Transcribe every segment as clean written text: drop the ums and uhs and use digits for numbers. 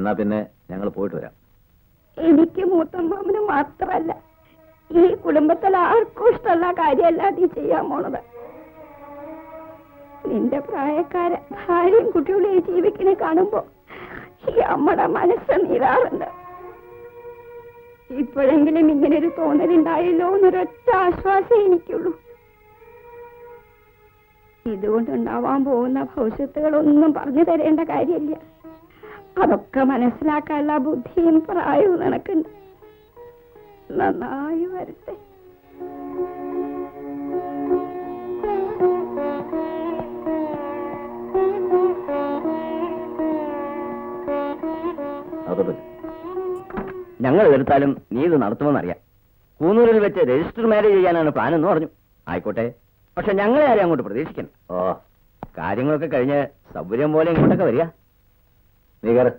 എന്നാ പിന്നെ ഞങ്ങൾ പോയിട്ട് വരാം. എനിക്ക് മൂത്തമ്മാമന് മാത്രല്ല, ഈ കുടുംബത്തിൽ ആർക്കും ഇഷ്ടമുള്ള കാര്യമല്ല നീ ചെയ്യാൻ പോണത്. നിന്റെ പ്രായക്കാരെ ഭാര്യയും കുട്ടികളെയും ജീവിക്കണേ കാണുമ്പോ ഈ അമ്മയുടെ മനസ്സ് നീറാറുണ്ട്. ഇപ്പോഴെങ്കിലും ഇങ്ങനൊരു തോന്നലുണ്ടായല്ലോ എന്നൊരൊറ്റ ആശ്വാസം എനിക്കുള്ളൂ. ഇതുകൊണ്ടുണ്ടാവാൻ പോകുന്ന ഭവിഷ്യത്തുകളൊന്നും പറഞ്ഞു തരേണ്ട കാര്യമില്ല. അതൊക്കെ മനസ്സിലാക്കാനുള്ള ബുദ്ധിയും പ്രായവും നിനക്കുണ്ട്. നന്നായി വരട്ടെ. ഞങ്ങൾ എടുത്താലും നീ ഇത് നടത്തുമെന്നറിയാം. കൂന്നൂരിൽ വെച്ച് രജിസ്റ്റർ മാരേജ് ചെയ്യാനാണ് പ്ലാൻ എന്ന് പറഞ്ഞു. ആയിക്കോട്ടെ, പക്ഷെ ഞങ്ങളെ ആരും അങ്ങോട്ട് പ്രതീക്ഷിക്കണം. ഓ, കാര്യങ്ങളൊക്കെ കഴിഞ്ഞ് സൗകര്യം പോലെ ഇങ്ങോട്ടൊക്കെ വരിക. നീ കയറ്.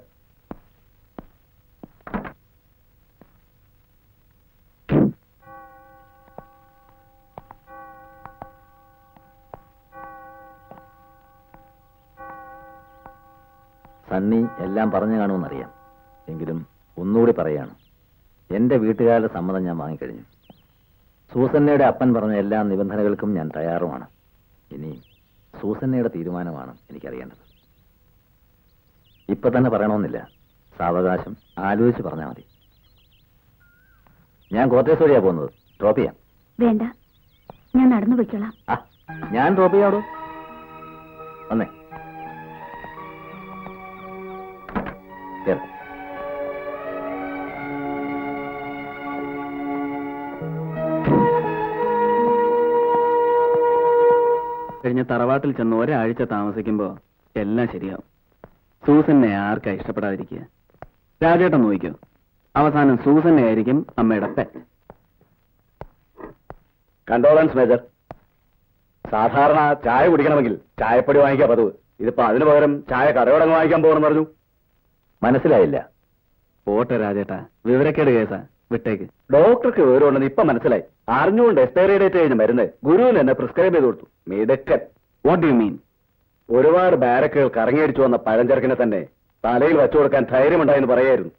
സണ്ണി എല്ലാം പറഞ്ഞു കാണുമെന്നറിയാം. എങ്കിലും ഒന്നുകൂടി പറയാണ്, എന്റെ വീട്ടുകാരുടെ സമ്മതം ഞാൻ വാങ്ങിക്കഴിഞ്ഞു. സൂസന്നയുടെ അപ്പൻ പറഞ്ഞ എല്ലാ നിബന്ധനകൾക്കും ഞാൻ തയ്യാറുമാണ്. ഇനി സൂസന്നയുടെ തീരുമാനമാണ് എനിക്കറിയേണ്ടത്. ഇപ്പൊ തന്നെ പറയണമെന്നില്ല, സാവകാശം ആലോചിച്ച് പറഞ്ഞാൽ മതി. ഞാൻ കോട്ടേഴ്സ് വഴിയാ പോകുന്നത്. ഡ്രോപ്പ് ചെയ്യാം? വേണ്ട, ഞാൻ നടന്നു പോയിക്കോളാം. ഞാൻ ഡ്രോപ്പ് ചെയ്യാടോ. വന്നേ. കഴിഞ്ഞ തറവാട്ടിൽ ചെന്ന് ഒരാഴ്ച താമസിക്കുമ്പോ എല്ലാം ശരിയാവും. സൂസന്നെ ആർക്കാ ഇഷ്ടപ്പെടാതിരിക്കുക? രാജേട്ടൻ നോക്കിക്കോ, അവസാനം സൂസന്നെ ആയിരിക്കും അമ്മയുടെ പെറ്റ്. Condolence major. സാധാരണ ചായ കുടിക്കണമെങ്കിൽ ചായപ്പൊടി വാങ്ങിക്കാൻ പതിവ്. ഇതിപ്പോ അതിനു പകരം ചായ കടയോടങ്ങ് വാങ്ങിക്കാൻ പോകണമെന്ന് പറഞ്ഞു. മനസ്സിലായില്ല. പോട്ടെ രാജേട്ടാ, വിവരക്കേട് കേസാ, വിട്ടേക്ക്. ഡോക്ടർക്ക് വിവരമുണ്ടെന്ന് ഇപ്പൊ മനസ്സിലായി. അറിഞ്ഞുകൊണ്ട് എക്സ്പയറി ഡേറ്റ് കഴിഞ്ഞ് മരുന്ന് ഗുരുവിന് എന്നെ പ്രിസ്ക്രൈബ് ചെയ്ത് കൊടുത്തു. മിടുക്കൻ. What do you mean? ഒരുപാട് ബാരക്കുകൾ കറങ്ങിയടിച്ചു വന്ന പഴഞ്ചരക്കിനെ തന്നെ തലയിൽ വെച്ചു കൊടുക്കാൻ ധൈര്യമുണ്ടായെന്ന് പറയായിരുന്നു.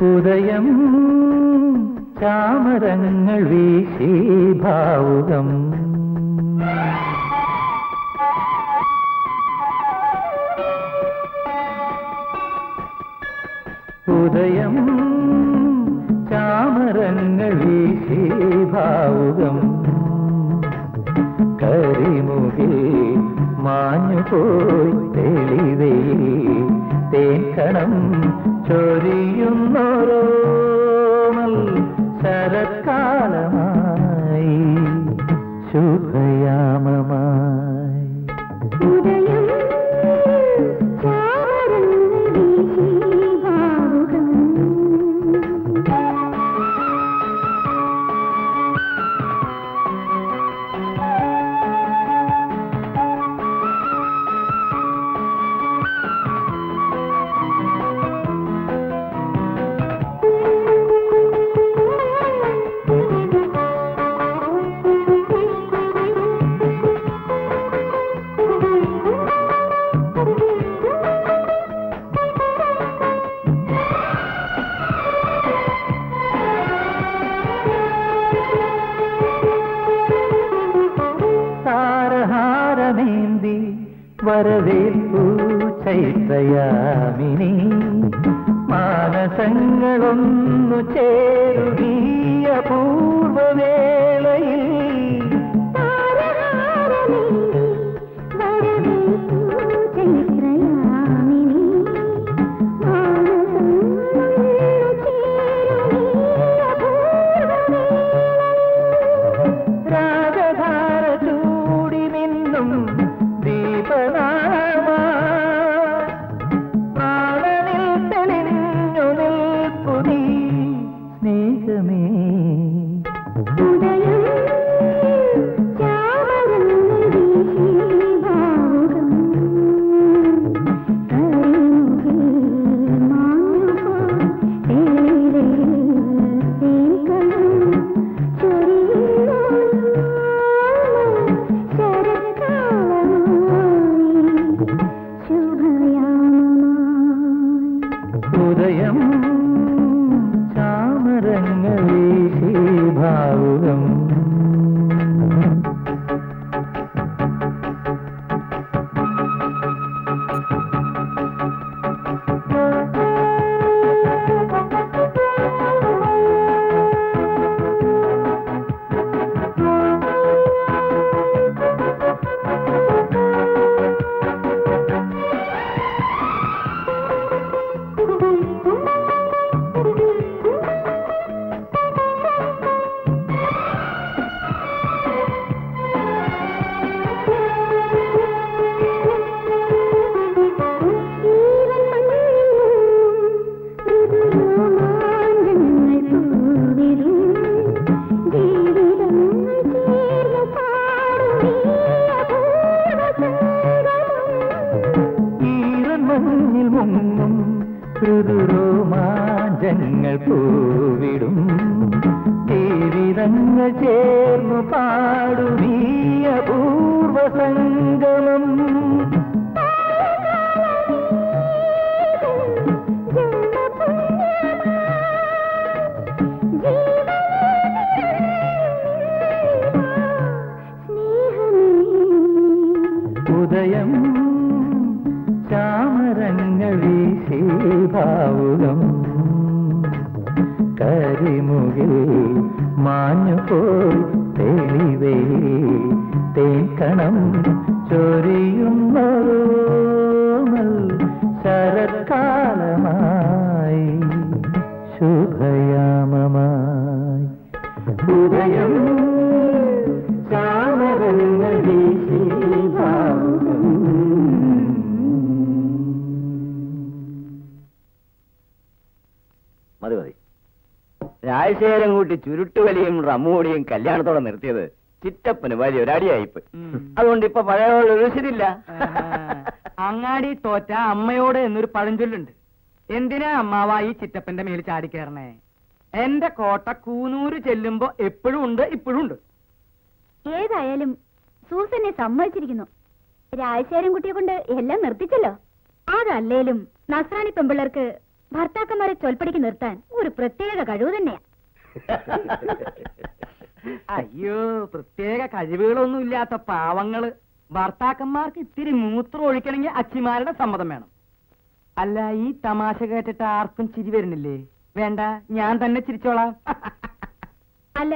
ഉദയം ചാമരങ്ങൾ വീശി ഭാവുകം ഉദയം ചാമരങ്ങൾ വീശി ഭാവുകം കരിമുകിൽ മാഞ്ഞുപോയി തെളിവയിൽ തേക്കണം ചൊരിയുന്നോരോമൽ ശരത്കാലമായി ശുഭയാമമായി വരവേൽപ്പു ചൈത്രയാമിനി മാനസങ്ങളൊന്നു ചേരുകീയ പൂർവവേളയിൽ രാഗധാര ചൂടി നിന്നും ഉദയം ചാമരങ്ങൾ വീശി ഭാവുകം മഞ്ഞിൽ മുങ്ങും ഋതുരോമാഞ്ചങ്ങൾ പൂവിടും ജീവിതങ്ങൾ ചേർന്നു പാടുമീ അപൂർവ സംഗമം ഉദയം ചാമരങ്ങൾ വീശി ഭാവുകം കരിമുകിൽ മാഞ്ഞുപോയി തെളിവയിൽ തേക്കണം ചൊരിയുന്നോമൽ ശരത്കാലമായി ശുഭയാമമായി ഉദയം ചാമരങ്ങൾ വീശി ഭാവുകം മതി മതി. രാജശേഖരം കൂട്ടി ചുരുട്ടുവലിയും റമ്മുകൂടിയും കല്യാണത്തോടെ നിർത്തിയത് ചിറ്റപ്പന് വലിയ ഒരടിയായിപ്പ്. അതുകൊണ്ട് ഇപ്പൊ പഴയ ഋഷിരില്ല. അങ്ങാടി തോറ്റ അമ്മയോട് എന്നൊരു പഴഞ്ചൊല്ലുണ്ട്. എന്തിനാ അമ്മാവ ഈ ചിറ്റപ്പന്റെ മേൽ ചാടിക്കയറണേ? എന്റെ കോട്ട കൂനൂര് ചെല്ലുമ്പോ എപ്പോഴും ഉണ്ട്, ഇപ്പോഴും ഉണ്ട്. ഏതായാലും സൂസനെ സമ്മതിച്ചിരിക്കുന്നു. രാജശേഖരൻ കുട്ടിയെ കൊണ്ട് എല്ലാം നിർത്തിച്ചല്ലോ. അതല്ലേലും നസ്രാണി പെമ്പിള്ളേർക്ക് ഭർത്താക്കന്മാരെ ചൊൽപ്പടിക്ക് നിർത്താൻ ഒരു പ്രത്യേക കഴിവ് തന്നെയാ. അയ്യോ, പ്രത്യേക കഴിവുകളൊന്നും ഇല്ലാത്ത പാവങ്ങള്. ഭർത്താക്കന്മാർക്ക് ഇത്തിരി മൂത്രം ഒഴിക്കണമെങ്കിൽ അച്ചിമാരുടെ സമ്മതം വേണം. അല്ല, ഈ തമാശ കേട്ടിട്ട് ആർക്കും ചിരി വരുന്നില്ലേ? വേണ്ട, ഞാൻ തന്നെ ചിരിച്ചോളാം. അല്ല,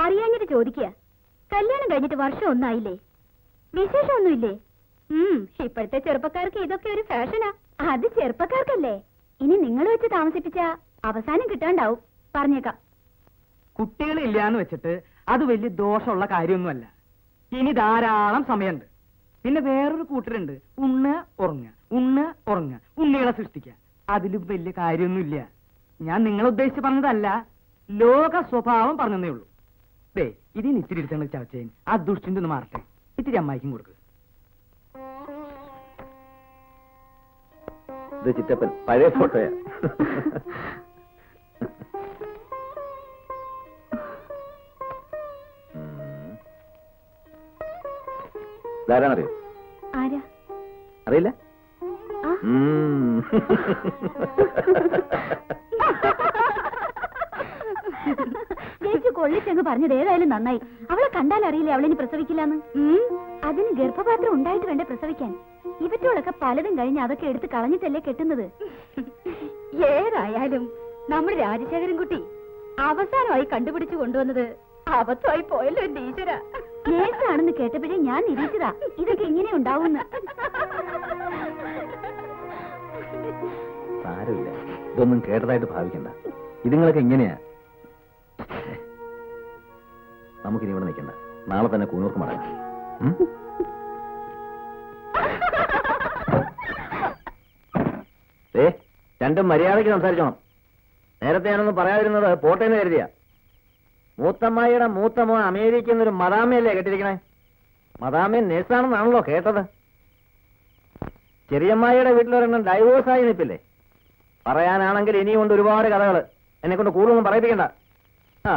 അറിയാഞ്ഞിട്ട് ചോദിക്കുക. കല്യാണം കഴിഞ്ഞിട്ട് വർഷം ഒന്നായില്ലേ? വിശേഷമൊന്നുമില്ലേ? ഇപ്പോഴത്തെ ചെറുപ്പക്കാർക്ക് ഇതൊക്കെ ഒരു ഫാഷനാ. അത് ചെറുപ്പക്കാർക്കല്ലേ. ഇനി നിങ്ങൾ വെച്ച് താമസിപ്പിച്ച അവസാനം കിട്ടാണ്ടാവും. പറഞ്ഞേക്കാം. കുട്ടികളില്ലാന്ന് വെച്ചിട്ട് അത് വലിയ ദോഷമുള്ള കാര്യമൊന്നുമല്ല. ഇനി ധാരാളം സമയമുണ്ട്. പിന്നെ വേറൊരു കൂട്ടരുണ്ട്, ഉണ്ണ ഉറങ്ങ ഉണ്ണികളെ സൃഷ്ടിക്കുക. അതിലും വലിയ കാര്യമൊന്നുമില്ല. ഞാൻ നിങ്ങളെ ഉദ്ദേശിച്ച് പറഞ്ഞതല്ല, ലോക സ്വഭാവം പറഞ്ഞതേ ഉള്ളൂ. ദേ, ഇതിന് ഇത്തിരി എടുത്തുള്ള ചവച്ചേൻ ആ ദുഷ്ടിന്റെ ഒന്ന് മാറട്ടെ. ഇത്തിരി അമ്മായിക്കും കൊടുക്കുക. ഇത് ചിറ്റപ്പൻ പഴയ ഫോട്ടോയാ. ധാരാണറിയോ? ആരാ? അറിയില്ല. ആ? ചേച്ചി കൊള്ളിച്ചെന്ന് പറഞ്ഞത് ഏതായാലും നന്നായി. അവളെ കണ്ടാൽ അറിയില്ലേ അവളിനി പ്രസവിക്കില്ലാന്ന്. അതിന് ഗർഭപാത്രം ഉണ്ടായിട്ട് വേണ്ടേ പ്രസവിക്കാൻ. ഇവറ്റോളൊക്കെ പലതും കഴിഞ്ഞ് അതൊക്കെ എടുത്ത് കളഞ്ഞിട്ടല്ലേ കെട്ടുന്നത്. ഏതായാലും നമ്മുടെ രാജശേഖരൻ കുട്ടി അവസാനമായി കണ്ടുപിടിച്ചു കൊണ്ടുവന്നത് അബദ്ധമായി പോയല്ലോ എന്റെ ഈശ്വര. നേഴ്സാണെന്ന് കേട്ടപ്പോഴേ ഞാൻ നിരീക്ഷിച്ചതാ ഇതൊക്കെ ഇങ്ങനെ ഉണ്ടാവുമെന്ന്. സാരമില്ല, ഇതൊന്നും കേട്ടതായിട്ട് ഭാവിക്കണ്ട. ഇതുങ്ങളൊക്കെ ഇങ്ങനെയാ. നമുക്കിനി ഇവിടെ നിൽക്കണ്ട, നാളെ തന്നെ കൂനൂർക്ക് മടങ്ങാം. രണ്ടും മര്യാദയ്ക്ക് സംസാരിച്ചോണം. നേരത്തെ ഞാനൊന്നും പറയാതിരുന്നത് പോട്ടേന്ന് കരുതിയ. മൂത്തമ്മായിയുടെ മൂത്തമ്മ അമേരിക്കയിൽ നിന്നൊരു മദാമയല്ലേ കേട്ടിരിക്കണേ? മദാമ നേഴ്സാണെന്നാണല്ലോ കേട്ടത്. ചെറിയമ്മായിയുടെ വീട്ടിലൊരെണ്ണം ഡൈവോഴ്സായി നിൽപ്പില്ലേ? പറയാനാണെങ്കിൽ ഇനിയും കൊണ്ട് ഒരുപാട് കഥകള്. എന്നെ കൊണ്ട് കൂടുതലൊന്നും പറയിപ്പിക്കണ്ട. ആ